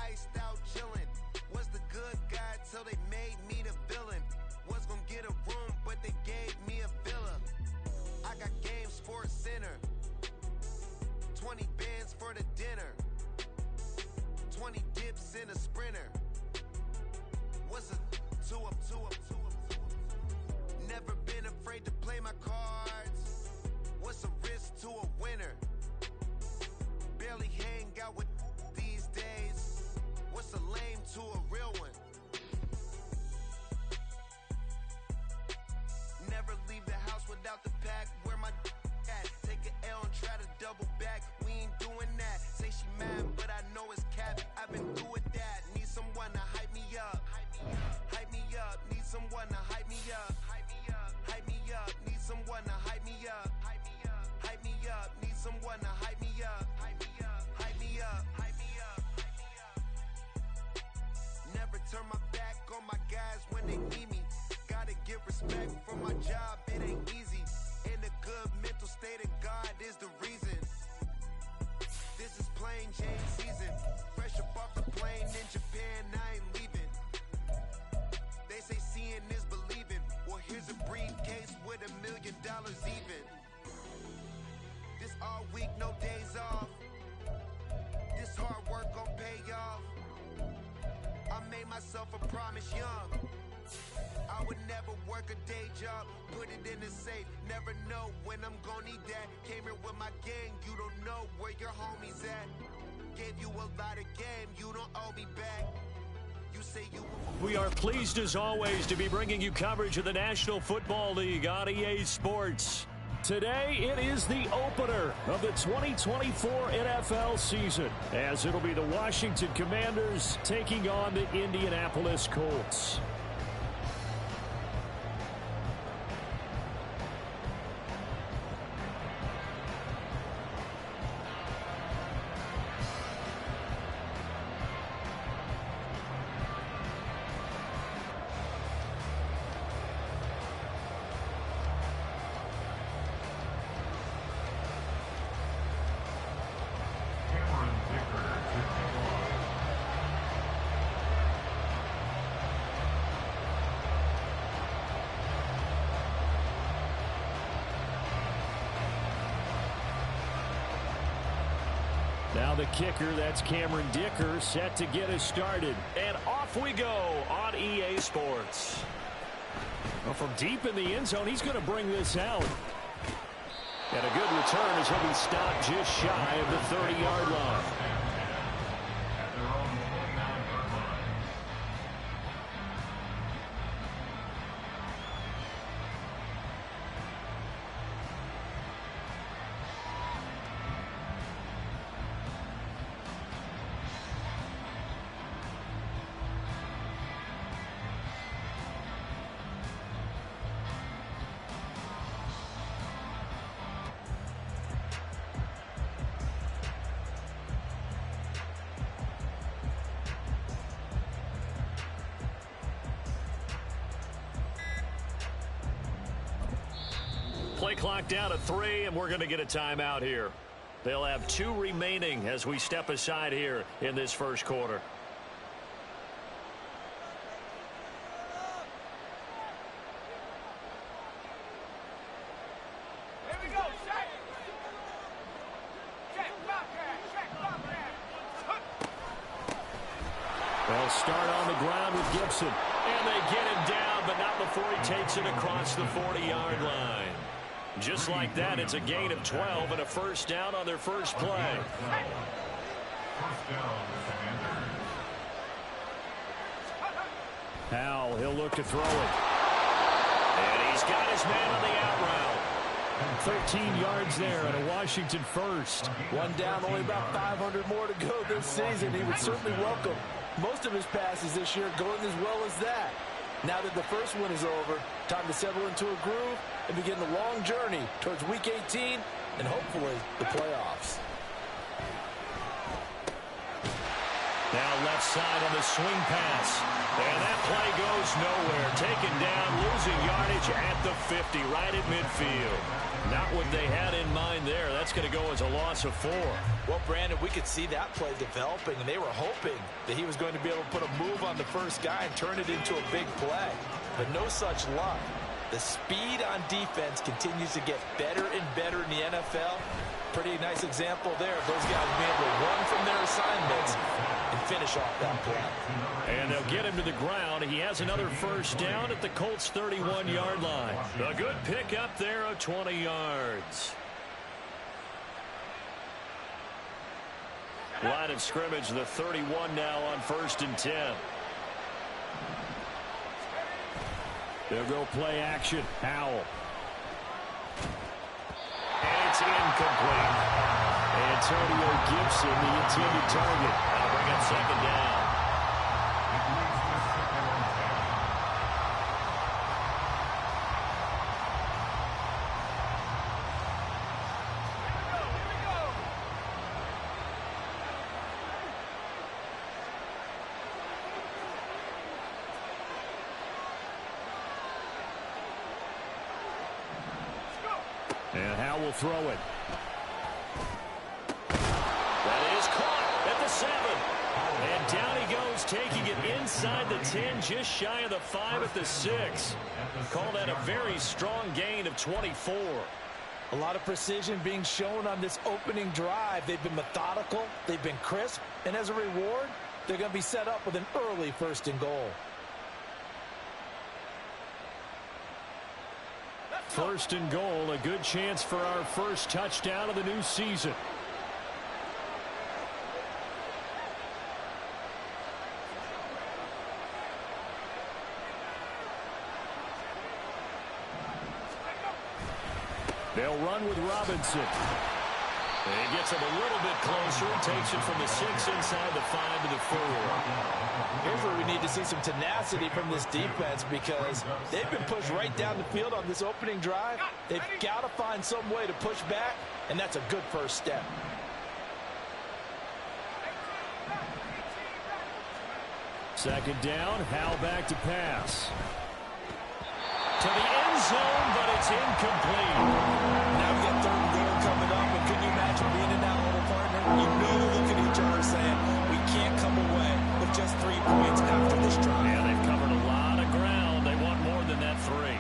iced out chillin'. Was the good guy till they made me the villain. Was gonna get a room, but they gave me a villa. I got game Sports Center. 20 bands for the dinner. 20 dips in a Sprinter. What's a two up? Never been afraid to play my cards. What's a risk to a winner? Barely hang out with these days. What's a lame to a real one? Never leave the house without the pack. Where my at? Take an L and try to double back. We ain't doing that. Say she mad, but I know it's cap. I've been through with that. Need someone to hype me up. Hype me up. Need someone to hype me up. Hype me up. Need someone to hype me up. Hype me up. Need someone to hype me up. Hype me up. Never turn my back on my guys when they need me. Gotta get respect for my job, it ain't easy. In a good mental state of God is the reason. This is plain Jane season. Fresh up off the plane in Japan, I ain't leaving. They say seeing is believing. Well, here's a briefcase with $1 million even. This all week, no days off. This hard work gon' pay off. I made myself a promise young. I would never work a day job, put it in the safe. Never know when I'm gonna need that. Came here with my gang, you don't know where your homies at. Gave you a lot of game, you don't owe me back. You say you. We are pleased as always to be bringing you coverage of the National Football League on EA Sports. Today, it is the opener of the 2024 NFL season, as it'll be the Washington Commanders taking on the Indianapolis Colts. Now the kicker, that's Cameron Dicker, set to get us started. And off we go on EA Sports. Well, from deep in the end zone, he's going to bring this out. And a good return as he'll be stopped just shy of the 30-yard line. Play clock down to 3, and we're going to get a timeout here. They'll have 2 remaining as we step aside here in this first quarter. Here we go, check. Check, They'll start on the ground with Gibson. And they get him down, but not before he takes it across the 40-yard line. Just like that, it's a gain of 12 and a first down on their first play. Howell, he'll look to throw it. And he's got his man on the out route. 13 yards there and a Washington first. One down, only about 500 more to go this season. He would certainly welcome most of his passes this year going as well as that. Now that the first one is over, time to settle into a groove and begin the long journey towards Week 18 and hopefully the playoffs. Now left side on the swing pass. And that play goes nowhere. Taken down, losing yardage at the 50, right at midfield. Not what they had in mind there. That's going to go as a loss of 4. Well, Brandon, we could see that play developing, and they were hoping that he was going to be able to put a move on the first guy and turn it into a big play. But no such luck. The speed on defense continues to get better and better in the NFL. Pretty nice example there of those guys being able to run from their assignments and finish off that play. And they'll get him to the ground. He has another first down at the Colts' 31-yard line. A good pick up there of 20 yards. Line of scrimmage, the 31 now on 1st and 10. They'll go play action. Howell. And it's incomplete. Antonio Gibson, the intended target. That'll bring up 2nd down. And Howell will throw it. That is caught at the 7. And down he goes, taking it inside the 10, just shy of the 5 at the 6. Call that a very strong gain of 24. A lot of precision being shown on this opening drive. They've been methodical, they've been crisp, and as a reward, they're going to be set up with an early 1st and goal. 1st and goal, a good chance for our first touchdown of the new season. They'll run with Robinson. And he gets him a little bit closer and takes it from the 6 inside the 5 to the 4. Here's where we need to see some tenacity from this defense because they've been pushed right down the field on this opening drive. They've got to find some way to push back, and that's a good first step. Second down, Howell back to pass. To the end zone, but it's incomplete. Now we got 3rd and goal coming up, and can you imagine being in that little partner? You know to look at each other saying, we can't come away with just 3 points after this drive. Yeah, they've covered a lot of ground. They want more than that 3.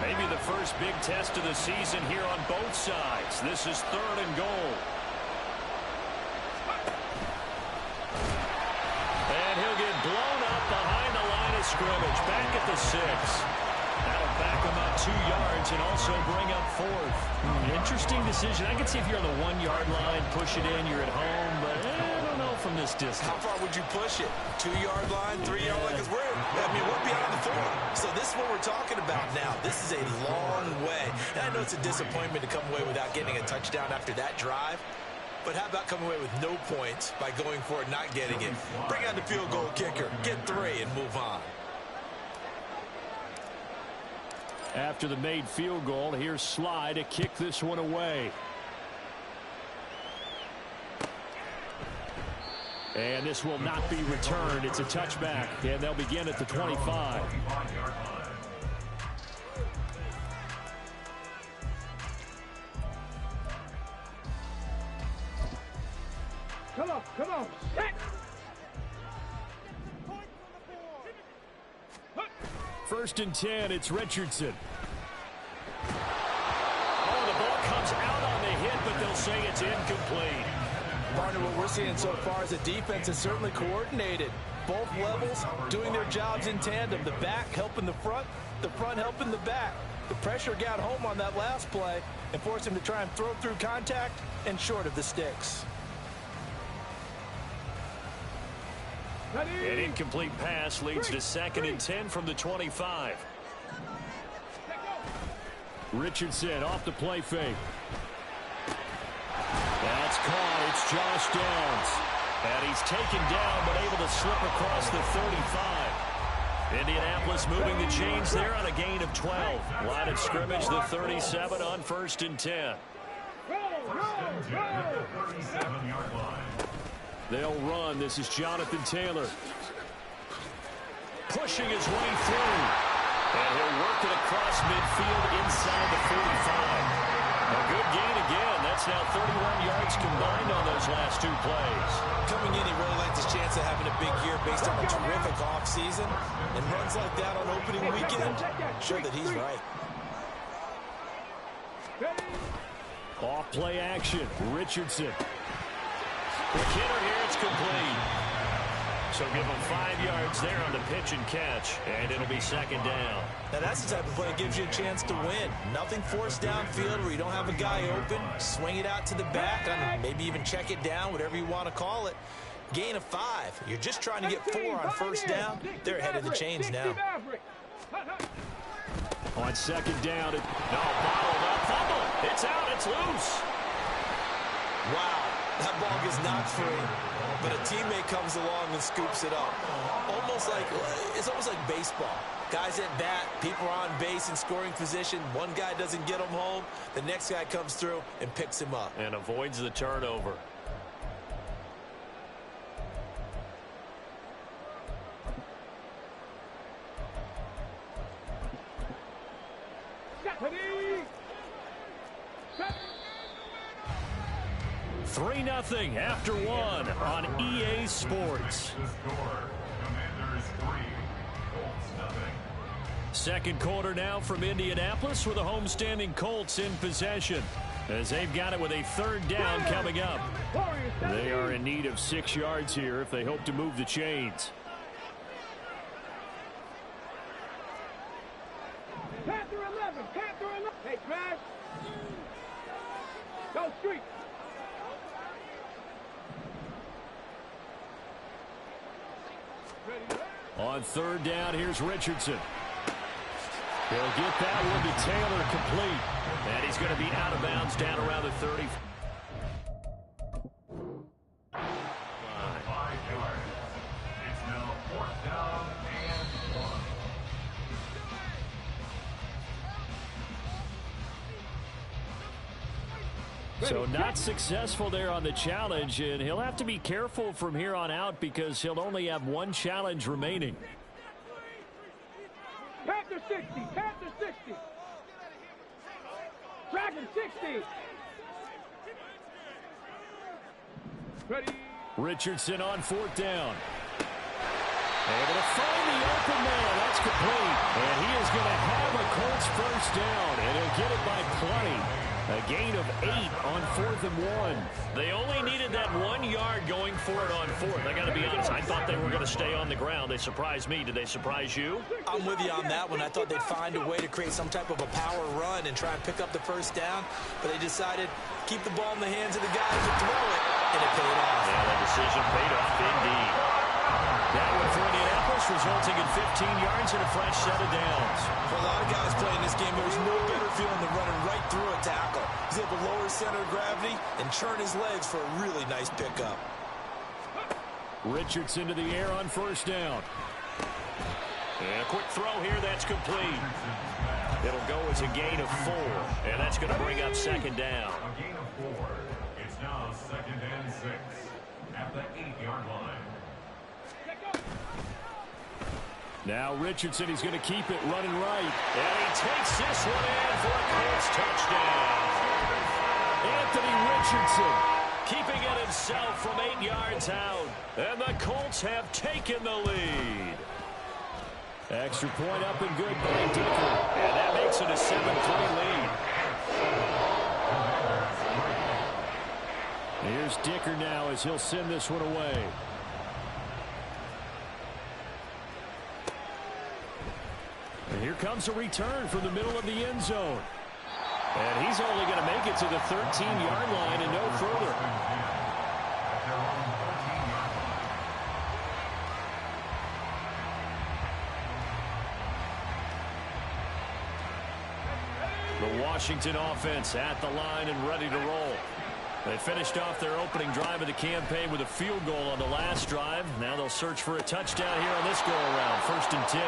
Maybe the first big test of the season here on both sides. This is 3rd and goal. And he'll get blown up behind the line of scrimmage. Back at the 6. That'll back him up 2 yards and also bring up 4th. Interesting decision. I can see if you're on the 1-yard line, push it in, you're at home, but I don't know from this distance. How far would you push it? 2-yard line, 3-yard line? Because we're beyond the 4. So this is what we're talking about now. This is a long way. And I know it's a disappointment to come away without getting a touchdown after that drive. But how about coming away with no points by going for it, not getting it? Bring out the field goal kicker, get 3, and move on. After the made field goal, here's Sly to kick this one away. And this will not be returned. It's a touchback, and they'll begin at the 25. Come on, set! 1st and 10, it's Richardson. Oh, the ball comes out on the hit, but they'll say it's incomplete. Partner, what we're seeing so far is the defense is certainly coordinated. Both levels doing their jobs in tandem. The back helping the front helping the back. The pressure got home on that last play and forced him to try and throw through contact and short of the sticks. An incomplete pass leads to 2nd and 10 from the 25. Richardson off the play fake. That's caught. It's Josh Downs. And he's taken down but able to slip across the 35. Indianapolis moving the chains there on a gain of 12. Line of scrimmage, the 37 on 1st and 10. They'll run. This is Jonathan Taylor. Pushing his way through. And he'll work it across midfield inside the 45. A good gain again. That's now 31 yards combined on those last two plays. Coming in, he really liked his chance of having a big year based on a terrific offseason. And runs like that on opening weekend, sure that he's right. Off play action. Richardson. Quick hitter here. It's complete. So give him 5 yards there on the pitch and catch. And it'll be second down. Now that's the type of play that gives you a chance to win. Nothing forced downfield where you don't have a guy open. Swing it out to the back. Maybe even check it down, whatever you want to call it. Gain of 5. You're just trying to get 4 on first down. They're ahead of the chains now. On second down. Bottled up. Fumble. It's out. It's loose. Wow. That ball gets knocked free, but a teammate comes along and scoops it up. It's almost like baseball. Guys at bat, people are on base in scoring position. One guy doesn't get him home. The next guy comes through and picks him up. And avoids the turnover. Three 3-0 after one on EA Sports. Second quarter now from Indianapolis with the homestanding Colts in possession as they've got it with a third down coming up. They are in need of 6 yards here if they hope to move the chains. Panther 11, Panther 11. Hey, Trash. Go street. On third down, here's Richardson. He'll get that one to Taylor complete. And he's going to be out of bounds down around the 30. 5 yards. It's now 4th down and 1. So not successful there on the challenge, and he'll have to be careful from here on out because he'll only have one challenge remaining. Panther 60, Panther 60. Dragon 60. Ready. Richardson on fourth down. Able to find the open man. That's complete. And he is going to have a Colts first down, and he'll get it by plenty. A gain of 8 on 4th and 1. They only needed that 1 yard going for it on 4th. I got to be honest, I thought they were going to stay on the ground. They surprised me. Did they surprise you? I'm with you on that one. I thought they'd find a way to create some type of a power run and try and pick up the first down, but they decided keep the ball in the hands of the guys who throw it, and it paid off. Yeah, that decision paid off indeed. That one for Indianapolis, resulting in 15 yards and a fresh set of downs. For a lot of guys playing this game, there's no better feeling than running right through a tackle. He's able to lower his center of gravity and churn his legs for a really nice pickup. Richardson to the air on first down. And a quick throw here, that's complete. It'll go as a gain of 4, and that's going to bring up second down. A gain of 4. It's now 2nd and 6 at the 8-yard line. Now Richardson, he's going to keep it running right. And he takes this one in for a Colts touchdown. Anthony Richardson keeping it himself from 8 yards out. And the Colts have taken the lead. Extra point up and good by Dicker. And that makes it a 7-3 lead. Here's Dicker now as he'll send this one away. And here comes a return from the middle of the end zone. And he's only going to make it to the 13-yard line and no further. The Washington offense at the line and ready to roll. They finished off their opening drive of the campaign with a field goal on the last drive. Now they'll search for a touchdown here on this go-around. 1st and 10.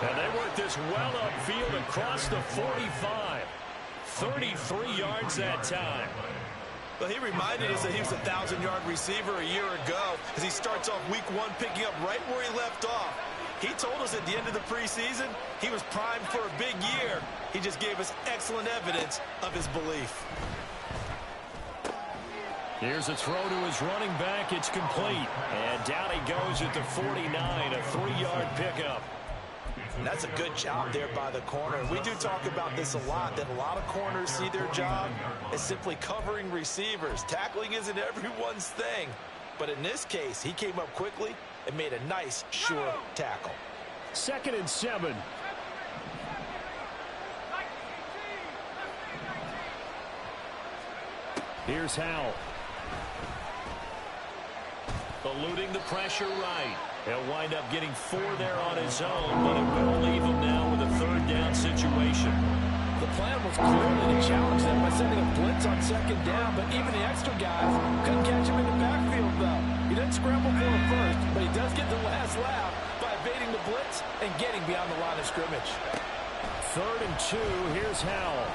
And they work this well upfield across the 45. 33 yards that time. Well, he reminded us that he was a 1,000-yard receiver a year ago as he starts off week 1 picking up right where he left off. He told us at the end of the preseason he was primed for a big year. He just gave us excellent evidence of his belief. Here's a throw to his running back. It's complete. And down he goes at the 49, a 3-yard pickup. And that's a good job there by the corner. We do talk about this a lot, that a lot of corners see their job as simply covering receivers. Tackling isn't everyone's thing. But in this case, he came up quickly and made a nice, sure tackle. 2nd and 7. Here's Howell. Eluding the pressure right. He'll wind up getting 4 there on his own, but it will leave him now with a 3rd down situation. The plan was clearly to challenge them by sending a blitz on 2nd down, but even the extra guys couldn't catch him in the backfield, though. He didn't scramble for him first, but he does get the last laugh by evading the blitz and getting beyond the line of scrimmage. 3rd and 2. Here's Howell.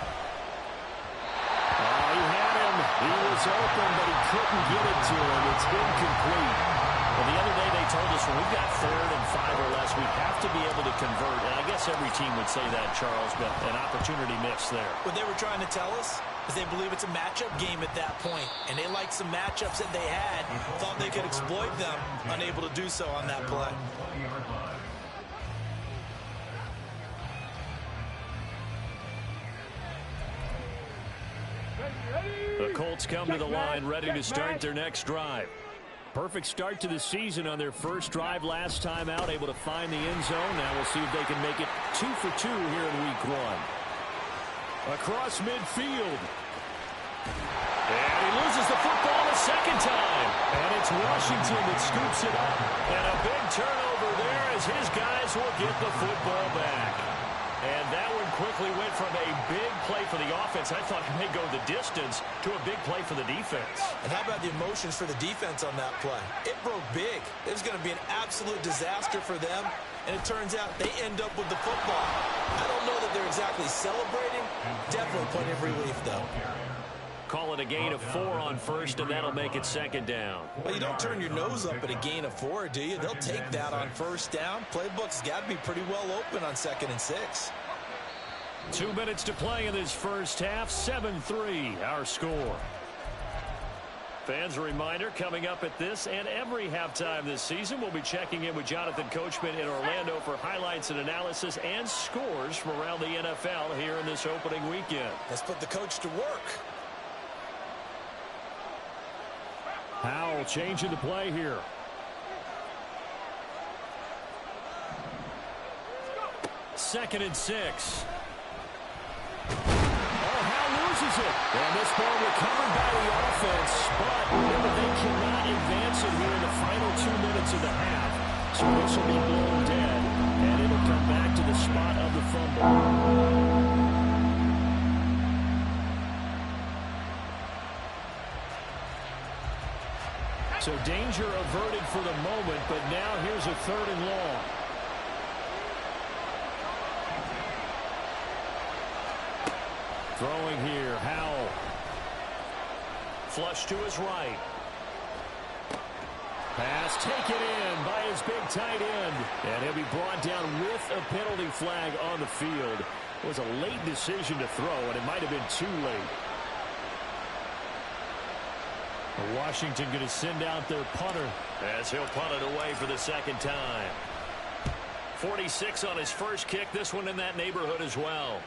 Oh, he had him. He was open, but he couldn't get it to him. It's incomplete. Well, the other day they told us when we've got 3rd and 5 or less, we have to be able to convert. And I guess every team would say that, Charles, but an opportunity missed there. What they were trying to tell us is they believe it's a matchup game at that point, and they liked some matchups that they had, thought they could exploit them, unable to do so on that play. The Colts come to the line ready to start their next drive. Perfect start to the season on their first drive last time out, able to find the end zone. Now we'll see if they can make it 2 for 2 here in week 1. Across midfield. And he loses the football a 2nd time. And it's Washington that scoops it up. And a big turnover there as his guys will get the football back. And that one quickly went from a big play for the offense, I thought it may go the distance, to a big play for the defense. And how about the emotions for the defense on that play? It broke big. It was going to be an absolute disaster for them, and it turns out they end up with the football. I don't know that they're exactly celebrating. Definitely plenty of relief, though. Call it a gain of 4 on 1st, and that'll make it 2nd down. Well, you don't turn your nose up at a gain of 4, do you? They'll take that on 1st down. Playbook's got to be pretty well open on 2nd and 6. 2 minutes to play in this first half. 7-3, our score. Fans, a reminder, coming up at this and every halftime this season, we'll be checking in with Jonathan Coachman in Orlando for highlights and analysis and scores from around the NFL here in this opening weekend. Let's put the coach to work. Howell changing the play here. Second and 6. Oh, Howell loses it. And this ball recovered by the offense, but remember, they cannot advance it here in the final 2 minutes of the half. So this will be blown dead, and it'll come back to the spot of the fumble. So danger averted for the moment, but now here's a 3rd and long. Throwing here, Howell. Flush to his right. Pass taken in by his big tight end. And he'll be brought down with a penalty flag on the field. It was a late decision to throw, and it might have been too late. Washington going to send out their punter as he'll punt it away for the 2nd time. 46 on his first kick. This one in that neighborhood as well.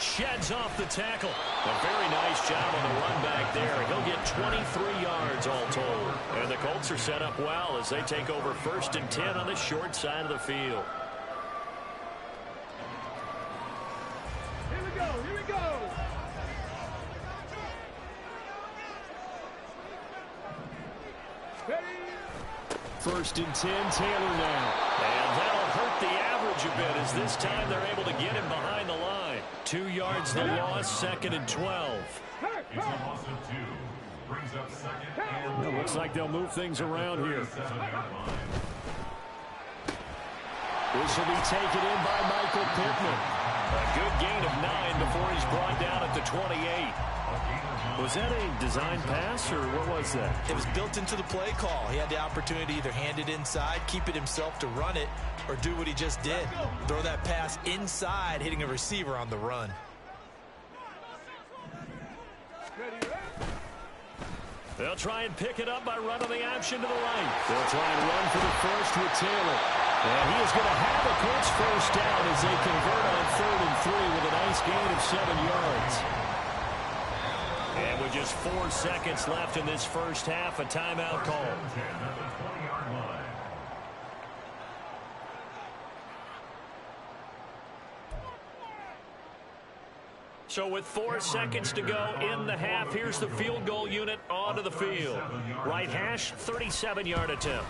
Sheds off the tackle. A very nice job on the run back there. He'll get 23 yards all told. And the Colts are set up well as they take over 1st and 10 on the short side of the field. Here we go. 1st and 10, Taylor now. And that'll hurt the average a bit as this time they're able to get him behind the line. 2 yards the loss, 2nd and 12. It's a loss of 2. Brings up 2nd and It looks like they'll move things around here. 7-yard line. This will be taken in by Michael Pittman. A good gain of 9 before he's brought down at the 28. Was that a design pass, or what was that? It was built into the play call. He had the opportunity to either hand it inside, keep it himself to run it, or do what he just did. Throw that pass inside, hitting a receiver on the run. They'll try and pick it up by running the option to the right. They'll try and run for the first with Taylor. And he is going to have a Colts first down as they convert on 3rd and 3 with a nice gain of 7 yards. And with just 4 seconds left in this first half, a timeout call. So with 4 seconds to go in the half, here's the field goal unit onto the field. Right hash, 37-yard attempt.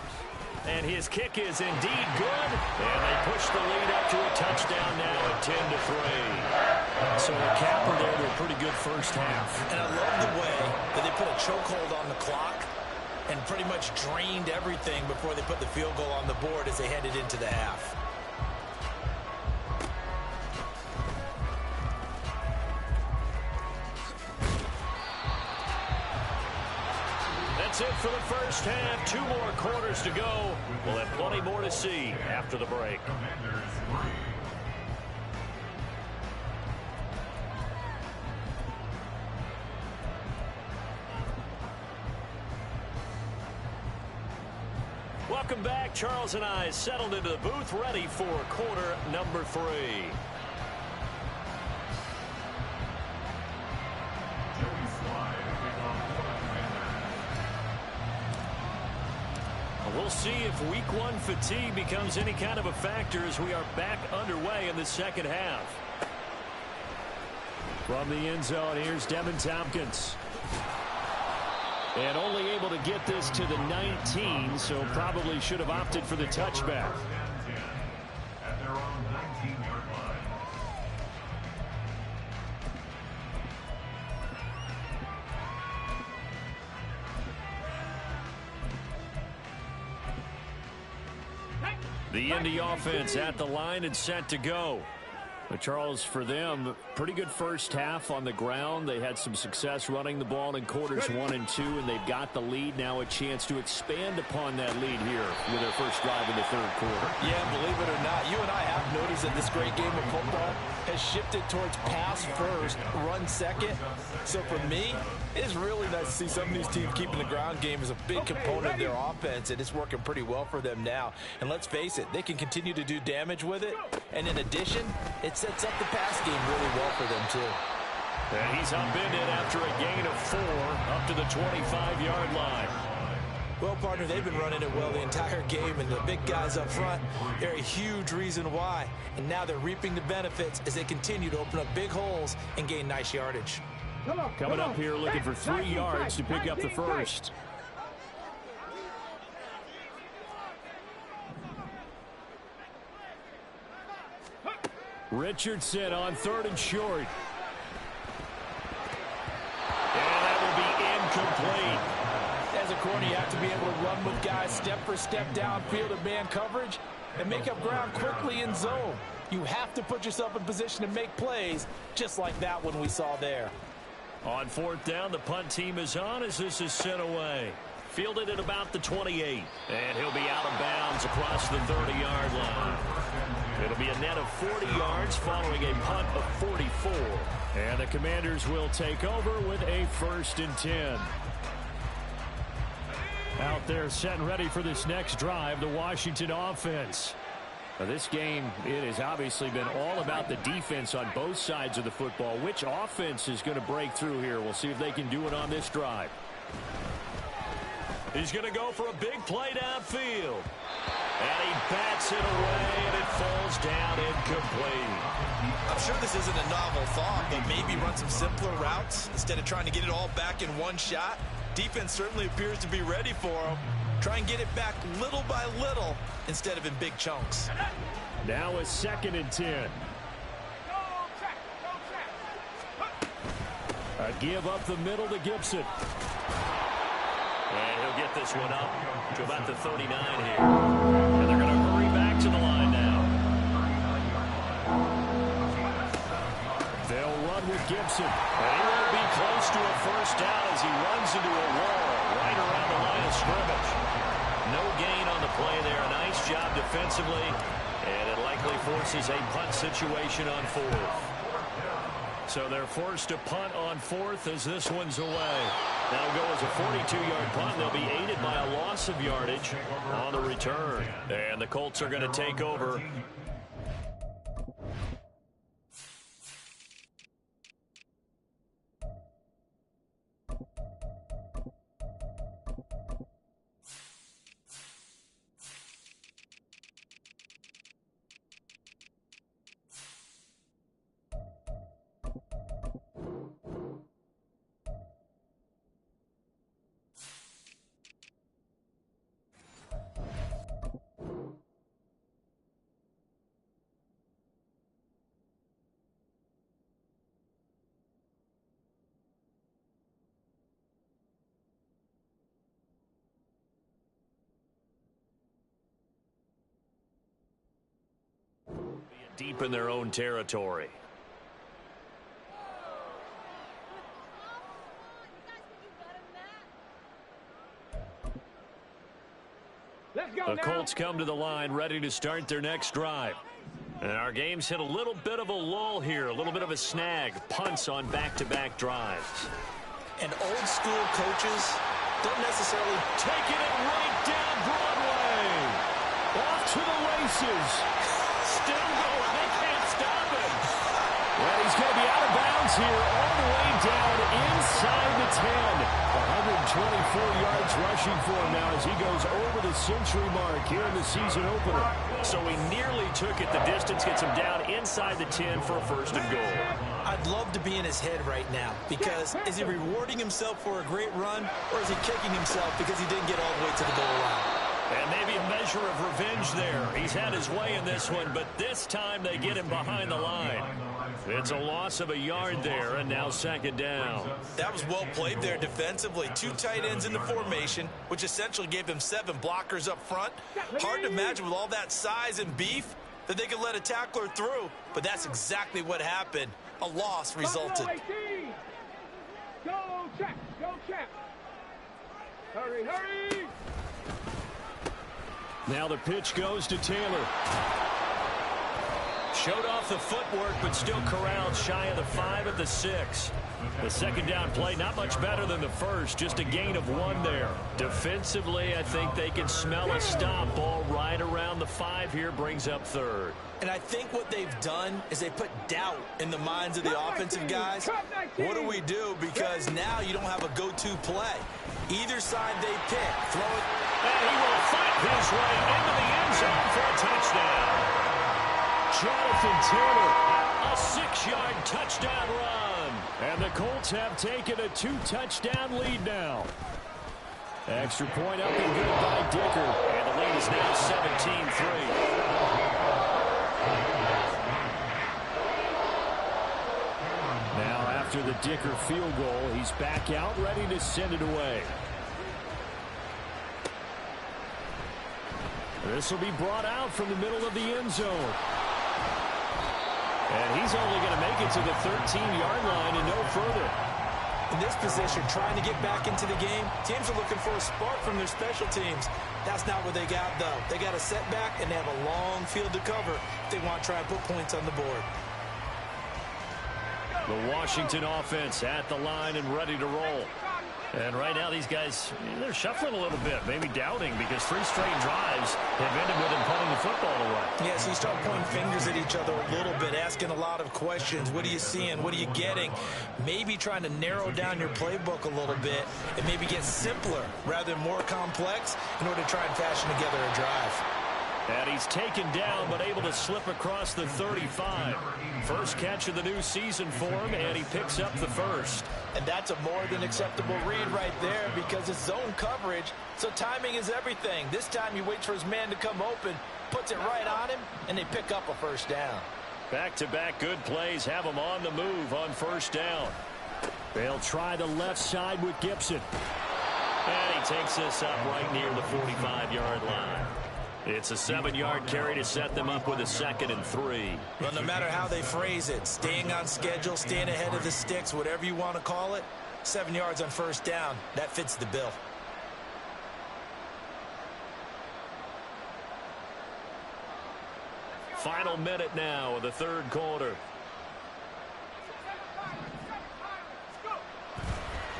And his kick is indeed good. And they push the lead up to a touchdown now at 10-3. So a capper there to a pretty good first half. And I love the way that they put a chokehold on the clock and pretty much drained everything before they put the field goal on the board as they headed into the half. That's it for the first half. 2 more quarters to go. We'll have plenty more to see after the break. Welcome back. Charles and I settled into the booth, ready for quarter number 3. We'll see if week 1 fatigue becomes any kind of a factor as we are back underway in the second half. From the end zone, here's Devin Tompkins. And only able to get this to the 19, so probably should have opted for the touchback. At their own 19-yard line. The Indy offense at the line and set to go. But Charles, for them, pretty good first half on the ground. They had some success running the ball in quarters 1 and 2, and they've got the lead. Now a chance to expand upon that lead here with their first drive in the 3rd quarter. Yeah, believe it or not, you and I have noticed that this great game of football has shifted towards pass first, run second. So for me, it's really nice to see some of these teams keeping the ground game as a big component of their offense, and it's working pretty well for them now. And let's face it, they can continue to do damage with it. And in addition, it sets up the pass game really well for them too. And he's upended after a gain of 4 up to the 25-yard line. Well, partner, they've been running it well the entire game, and the big guys up front, they're a huge reason why. And now they're reaping the benefits as they continue to open up big holes and gain nice yardage. Coming up here looking for 3 yards to pick up the first. Richardson on 3rd and short. And that will be incomplete. As a corner, you have to be able to run with guys step for step downfield of man coverage and make up ground quickly in zone. You have to put yourself in position to make plays just like that one we saw there. On 4th down, the punt team is on as this is sent away. Fielded at about the 28. And he'll be out of bounds across the 30-yard line. It'll be a net of 40 yards following a punt of 44. And the Commanders will take over with a 1st and 10. Out there set and ready for this next drive, the Washington offense. Now this game, it has obviously been all about the defense on both sides of the football. Which offense is going to break through here? We'll see if they can do it on this drive. He's going to go for a big play downfield. And he bats it away, and it falls down incomplete. I'm sure this isn't a novel thought, but maybe run some simpler routes instead of trying to get it all back in one shot. Defense certainly appears to be ready for him. Try and get it back little by little instead of in big chunks. Now a 2nd and 10. A give up the middle to Gibson. And he'll get this one up to about the 39 here. And they're going to hurry back to the line now. line with Gibson. And he won't be close to a first down as he runs into a wall right around the line of scrimmage. No gain on the play there. Nice job defensively. And it likely forces a punt situation on fourth. So they're forced to punt on fourth as this one's away. That'll go as a 42-yard punt. They'll be aided by a loss of yardage on the return. And the Colts are going to take over. Deep in their own territory. The Colts come to the line ready to start their next drive. And our game's hit a little bit of a lull here, a little bit of a snag. Punts on back-to-back drives. And old school coaches don't necessarily taking it right down Broadway. Off to the races. Still going. They can't stop him. Well, he's going to be out of bounds here all the way down inside the 10. 124 yards rushing for him now as he goes over the century mark here in the season opener. So he nearly took it the distance, gets him down inside the 10 for a first and goal. I'd love to be in his head right now because is he rewarding himself for a great run or is he kicking himself because he didn't get all the way to the goal line? And maybe a measure of revenge there. He's had his way in this one, but this time they get him behind the line. It's a loss of a yard there, and now second down. That was well played there defensively. Two tight ends in the formation, which essentially gave them 7 blockers up front. Hard to imagine with all that size and beef that they could let a tackler through, but that's exactly what happened. A loss resulted. Go, check. Go, check. Hurry, hurry. Now the pitch goes to Taylor. Showed off the footwork, but still corralled shy of the 5 at the 6. The second down play, not much better than the first, just a gain of 1 there. Defensively, I think they can smell a stop. Ball right around the 5 here, brings up third. And I think what they've done is they put doubt in the minds of the offensive guys. What do we do? Because now you don't have a go-to play. Either side they pick, throw it. And he will fight his way into the end zone for a touchdown. Jonathan Taylor, a 6-yard touchdown run. And the Colts have taken a 2-touchdown lead now. Extra point up and good by Dicker. And the lead is now 17-3. Now after the Dicker field goal, he's back out ready to send it away. This will be brought out from the middle of the end zone. And he's only going to make it to the 13-yard line and no further. In this position, trying to get back into the game, teams are looking for a spark from their special teams. That's not what they got, though. They got a setback, and they have a long field to cover if they want to try and put points on the board. The Washington offense at the line and ready to roll. And right now these guys, they're shuffling a little bit, maybe doubting, because 3 straight drives have ended with them putting the football away. Yeah, so you start pointing fingers at each other a little bit, asking a lot of questions. What are you seeing? What are you getting? Maybe trying to narrow down your playbook a little bit and maybe get simpler rather than more complex in order to try and fashion together a drive. And he's taken down, but able to slip across the 35. First catch of the new season for him, and he picks up the first. And that's a more than acceptable read right there because it's zone coverage, so timing is everything. This time he waits for his man to come open, puts it right on him, and they pick up a first down. Back-to-back good plays have him on the move on first down. They'll try the left side with Gibson. And he takes this up right near the 45-yard line. It's a 7-yard carry to set them up with a 2nd and 3. Well, no matter how they phrase it, staying on schedule, staying ahead of the sticks, whatever you want to call it, 7 yards on first down, that fits the bill. Final minute now of the 3rd quarter.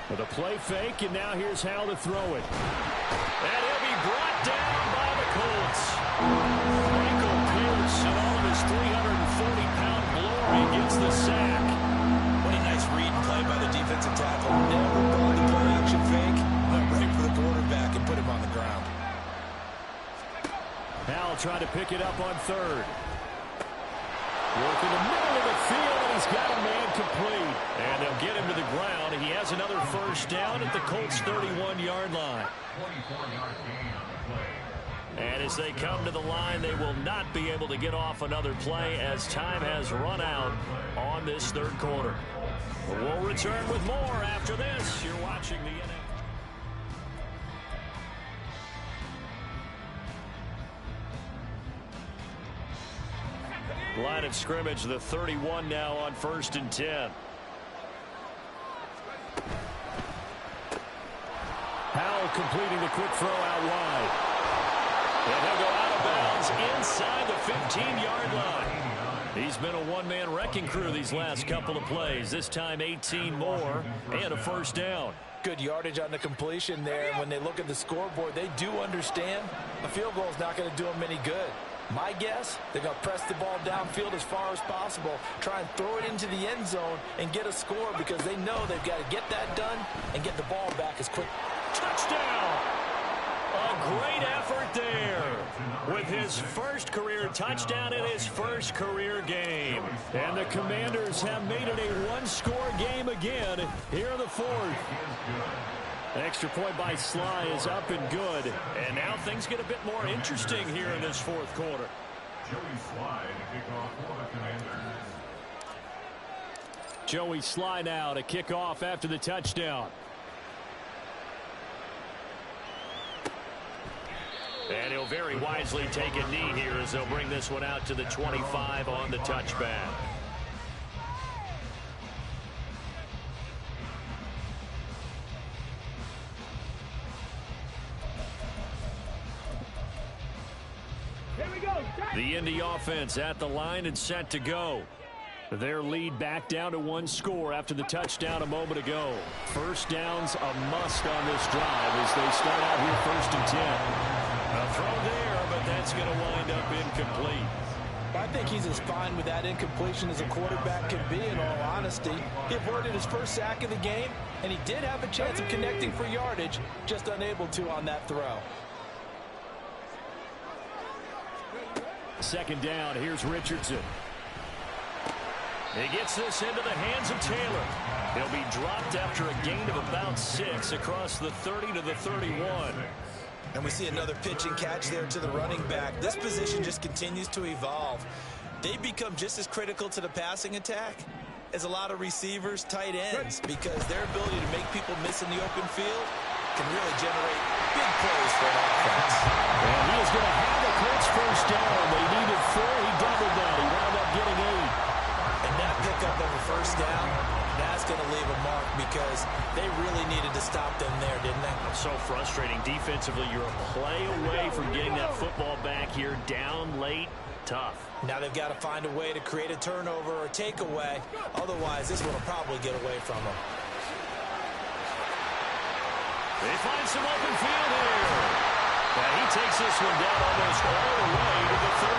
With a play fake, and now here's how to throw it. And he'll be brought down by the Colts. Michael Pierce, in all of his 340-pound glory, gets the sack. What a nice read and play by the defensive tackle. Never brought the play-action fake. Went right for the quarterback and put him on the ground. Howell trying to pick it up on 3rd. Working the middle of the field, and he's got a man complete. And they'll get him to the ground. He has another first down at the Colts' 31-yard line. 24-yard gain on the play. And as they come to the line, they will not be able to get off another play as time has run out on this 3rd quarter. We'll return with more after this. You're watching the NFL. Line of scrimmage, the 31 now on 1st and 10. Howell completing the quick throw out wide. And he'll go out of bounds inside the 15-yard line. He's been a one-man wrecking crew these last couple of plays. This time 18 more and a first down. Good yardage on the completion there. And when they look at the scoreboard, they do understand a field goal is not going to do them any good. My guess, they're going to press the ball downfield as far as possible, try and throw it into the end zone and get a score because they know they've got to get that done and get the ball back as quick. Touchdown! A great effort there with his first career touchdown in his first career game. And the Commanders have made it a one-score game again here in the 4th. Extra point by Sly is up and good. And now things get a bit more interesting here in this 4th quarter. Joey Sly to kick off for the Commanders. Joey Sly now to kick off after the touchdown. And he'll very wisely take a knee here as they'll bring this one out to the 25 on the touchback. The Indy offense at the line and set to go. Their lead back down to 1 score after the touchdown a moment ago. First down's a must on this drive as they start out here 1st and 10. A throw there, but that's going to wind up incomplete. I think he's as fine with that incompletion as a quarterback can be, in all honesty. He avoided his first sack of the game, and he did have a chance of connecting for yardage, just unable to on that throw. 2nd down, here's Richardson. He gets this into the hands of Taylor. He'll be dropped after a gain of about 6 across the 30 to the 31. And we see another pitch and catch there to the running back. This position just continues to evolve. They become just as critical to the passing attack as a lot of receivers, tight ends, because their ability to make people miss in the open field can really generate big plays for an offense. And he is going to have the Colts first down. They needed 4. He doubled that. He wound up getting 8. And that pickup of a first down, that's going to leave a mark because they really needed to stop them there, didn't they? So frustrating. Defensively, you're a play away from getting that football back here. Down late, tough. Now they've got to find a way to create a turnover or takeaway. Otherwise, this one will probably get away from them. They find some open field here. And he takes this one down almost all the way to the 30.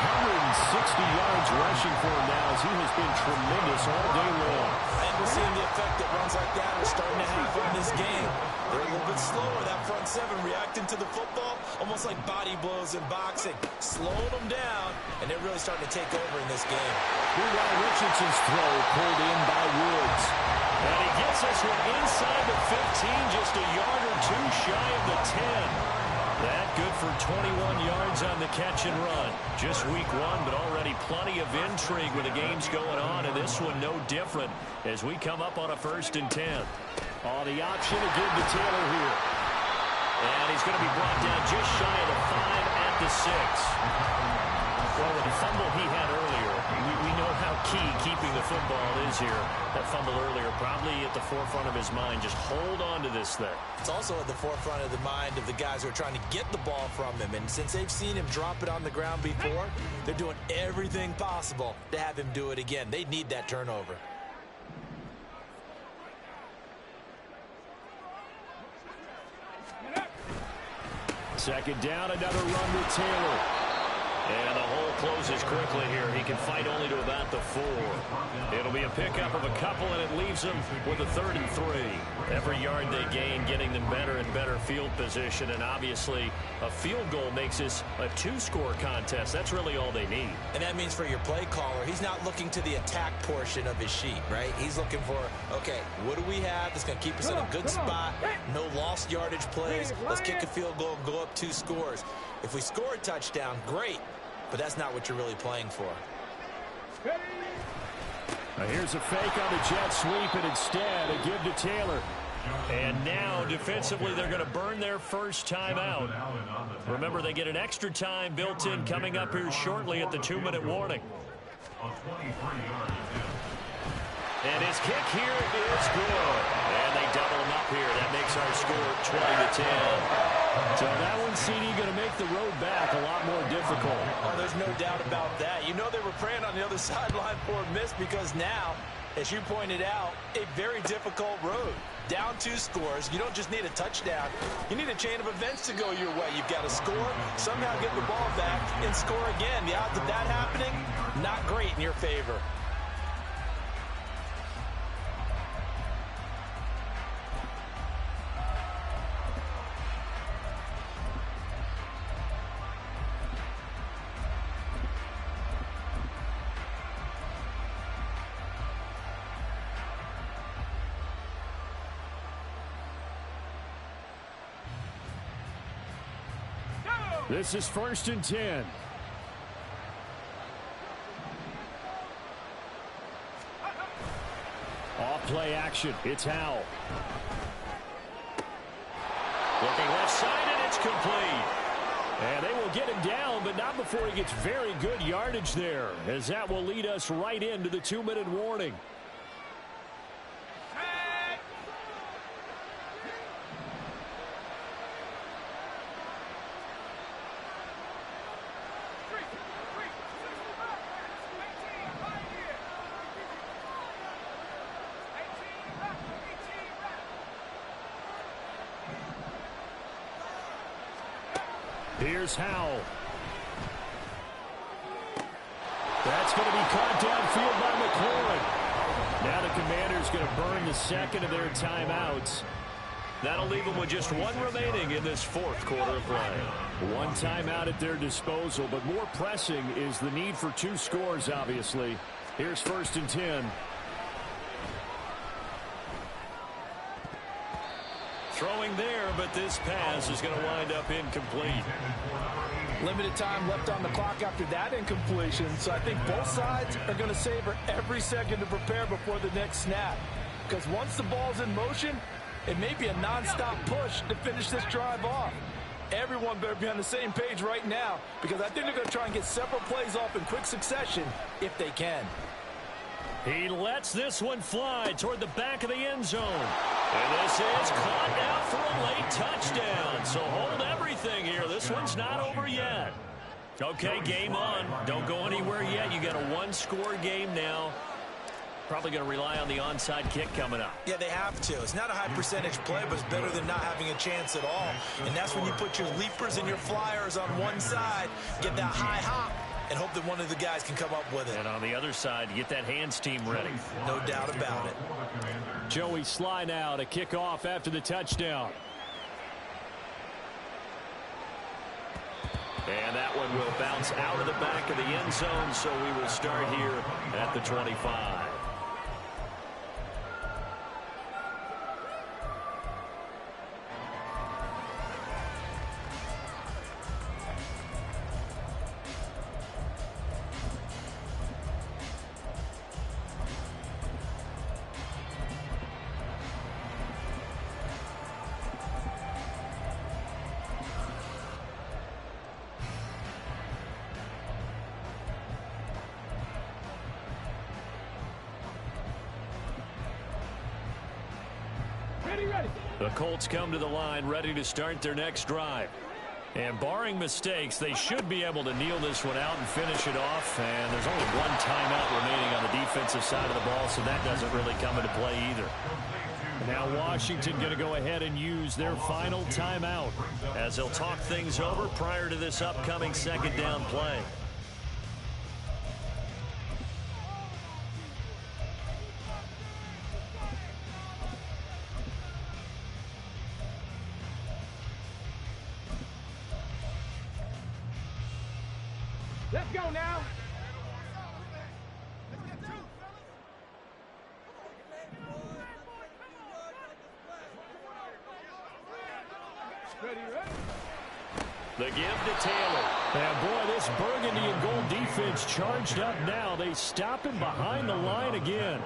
160 yards rushing for him now as he has been tremendous all day long. And we're seeing the effect that runs like that are starting to have on this game. They're a little bit slower, that front 7 reacting to the football, almost like body blows in boxing. Slowing them down, and they're really starting to take over in this game. Meanwhile, Richardson's throw pulled in by Woods. And he gets this one inside the 15, just a yard or 2 shy of the 10. That good for 21 yards on the catch and run. Just week 1, but already plenty of intrigue with the games going on, and this one no different as we come up on a 1st and 10. Oh, the option to give to Taylor here. And he's going to be brought down just shy of the 5 at the 6. Well, with the fumble he had earlier, we know how key keeping the football is here. That fumble earlier probably at the forefront of his mind. Just hold on to this thing. It's also at the forefront of the mind of the guys who are trying to get the ball from him. And since they've seen him drop it on the ground before, they're doing everything possible to have him do it again. They need that turnover. Second down, another run with Taylor. And the hole closes quickly here. He can fight only to about the 4. It'll be a pickup of a couple, and it leaves him with a 3rd and 3. Every yard they gain, getting them better and better field position, and obviously a field goal makes this a 2-score contest. That's really all they need. And that means for your play caller, he's not looking to the attack portion of his sheet, right? He's looking for, okay, what do we have that's going to keep us in a good spot? No lost yardage plays. Let's kick a field goal and go up 2 scores. If we score a touchdown, great. But that's not what you're really playing for. Now here's a fake on the jet sweep, and instead a give to Taylor. And now defensively they're going to burn their first time out. Remember, they get an extra time built in coming up here shortly at the 2-minute warning. And his kick here is good. And they double him up here. That makes our score 20-10. So that one, CD, going to make the road back a lot more difficult. Oh, there's no doubt about that. You know they were praying on the other sideline for a miss, because now, as you pointed out, a very difficult road. Down 2 scores. You don't just need a touchdown. You need a chain of events to go your way. You've got to score, somehow get the ball back, and score again. The odds of that happening, not great in your favor. This is 1st and 10. Off play action. It's Howell. Looking left side, and it's complete. And they will get him down, but not before he gets very good yardage there, as that will lead us right into the 2-minute warning. Here's Howell. That's going to be caught downfield by McLaurin. Now the Commanders going to burn the second of their timeouts. That'll leave them with just 1 remaining in this 4th quarter of play. 1 timeout at their disposal, but more pressing is the need for 2 scores, obviously. Here's 1st and 10. Throwing there, but this pass is going to wind up incomplete. Limited time left on the clock after that incompletion, so I think both sides are going to savor every second to prepare before the next snap. Because once the ball's in motion, it may be a non-stop push to finish this drive off. Everyone better be on the same page right now, because I think they're going to try and get several plays off in quick succession if they can. He lets this one fly toward the back of the end zone. And this is caught now for a late touchdown. So hold everything here. This one's not over yet. Okay, game on. Don't go anywhere yet. You got a 1-score game now. Probably going to rely on the onside kick coming up. Yeah, they have to. It's not a high percentage play, but it's better than not having a chance at all. And that's when you put your leapers and your flyers on one side, get that high hop, and hope that one of the guys can come up with it. And on the other side, you get that hands team ready. No doubt about it. Joey Sly now to kick off after the touchdown. And that one will bounce out of the back of the end zone, so we will start here at the 25. The Colts come to the line ready to start their next drive. And barring mistakes, they should be able to kneel this one out and finish it off. And there's only one timeout remaining on the defensive side of the ball, so that doesn't really come into play either. Now Washington going to go ahead and use their final timeout as they'll talk things over prior to this upcoming second down play. Let's go now. Ready, ready. The give to Taylor. And boy, this burgundy and gold defense charged up now. They stop him behind the line again.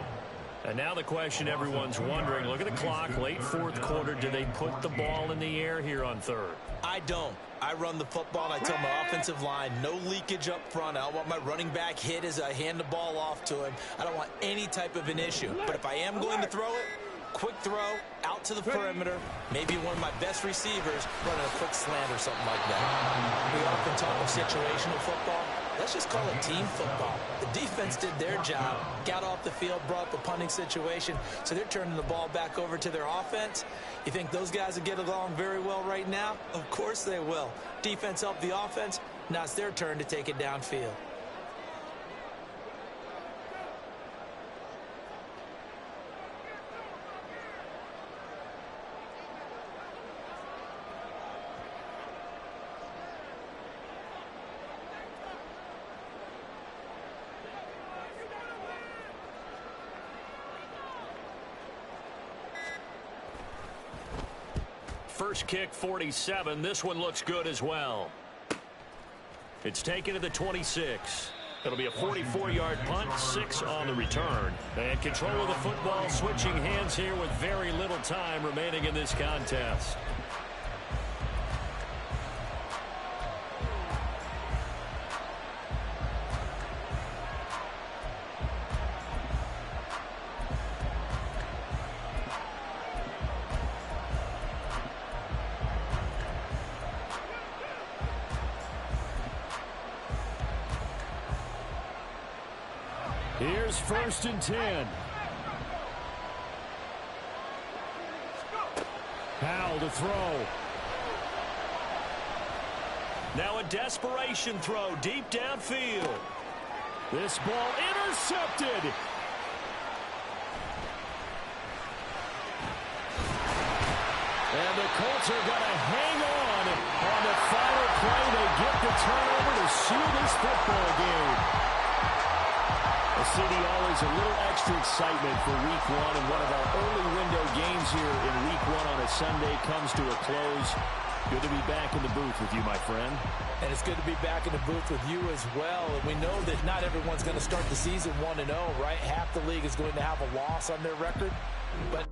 And now the question everyone's wondering, look at the clock, late fourth quarter, do they put the ball in the air here on third? I don't. I run the football, and I tell my offensive line, no leakage up front. I don't want my running back hit as I hand the ball off to him. I don't want any type of an issue. But if I am going to throw it, quick throw, out to the perimeter, maybe one of my best receivers running a quick slant or something like that. We often talk of situational football. Let's just call it team football. The defense did their job, got off the field, brought up a punting situation, so they're turning the ball back over to their offense. You think those guys will get along very well right now? Of course they will. Defense helped the offense. Now it's their turn to take it downfield. First kick, 47. This one looks good as well. It's taken to the 26. It'll be a 44-yard punt, 6 on the return. And control of the football, switching hands here with very little time remaining in this contest. Here's 1st and 10. Howell to throw. Now a desperation throw deep downfield. This ball intercepted. And the Colts are going to hang on the final play. They get the turnover to seal this football game. CD, always a little extra excitement for Week 1, and one of our early window games here in Week 1 on a Sunday comes to a close. Good to be back in the booth with you, my friend. And it's good to be back in the booth with you as well. And we know that not everyone's going to start the season 1-0, right? Half the league is going to have a loss on their record. But